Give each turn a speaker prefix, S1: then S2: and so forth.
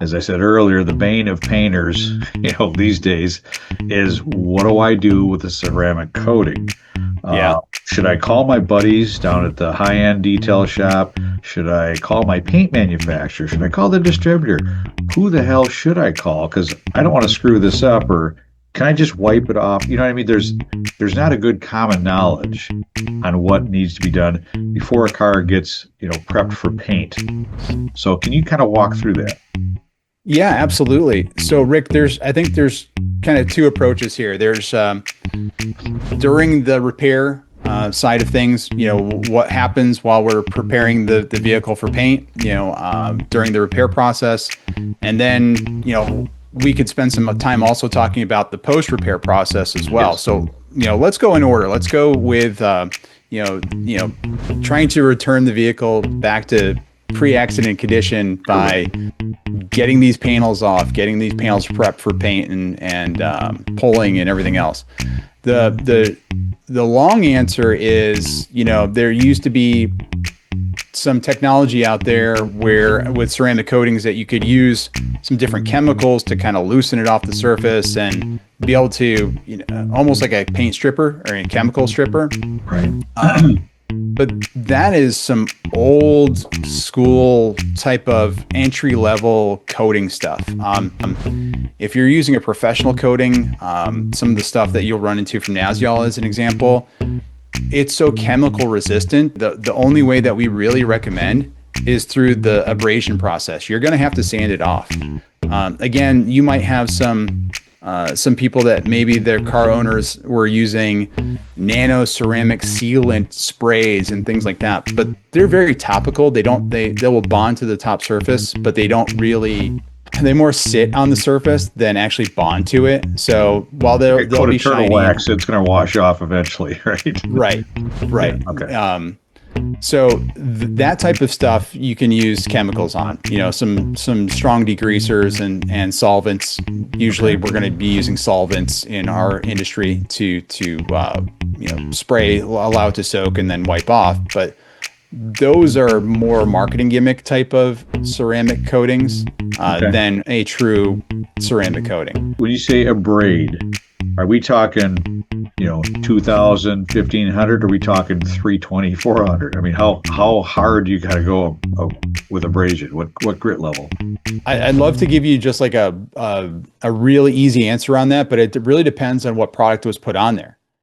S1: as I said earlier, the bane of painters, these days is what do I do with the ceramic coating?
S2: Yeah.
S1: Should I call my buddies down at the high-end detail shop? Should I call my paint manufacturer? Should I call the distributor? Who the hell should I call? Because I don't want to screw this up, or can I just wipe it off? You know what I mean? There's not a good common knowledge on what needs to be done before a car gets, prepped for paint. So can you kind of walk through that?
S2: Yeah, absolutely. So Rick, I think there's kind of two approaches here. There's during the repair side of things, what happens while we're preparing the vehicle for paint, during the repair process. And then, we could spend some time also talking about the post repair process as well.
S1: Yes.
S2: So, let's go in order. Let's go with, trying to return the vehicle back to pre-accident condition by getting these panels off, getting these panels prepped for paint and pulling and everything else. The long answer is, there used to be some technology out there where with ceramic coatings that you could use some different chemicals to kind of loosen it off the surface and be able to, almost like a paint stripper or a chemical stripper.
S1: Right.
S2: But that is some old school type of entry level coating stuff. If you're using a professional coating, some of the stuff that you'll run into from 𝐬𝐭 as an example, it's so chemical resistant. The only way that we really recommend is through the abrasion process. You're going to have to sand it off. Again, you might have some people that maybe their car owners were using nano ceramic sealant sprays and things like that, but they're very topical. They will bond to the top surface, but they more sit on the surface than actually bond to it. So while they'll be
S1: turtle
S2: shiny,
S1: wax, it's going to wash off eventually, right?
S2: right.
S1: Okay.
S2: So that type of stuff you can use chemicals on, some strong degreasers and solvents. Usually we're going to be using solvents in our industry to spray, allow it to soak and then wipe off. But those are more marketing gimmick type of ceramic coatings than a true ceramic coating.
S1: When you say abrade, are we talking, 2,000, 1,500? Are we talking 320, 400? I mean, how hard do you got to go with abrasion? What grit level?
S2: I'd love to give you just like a really easy answer on that, but it really depends on what product was put on there.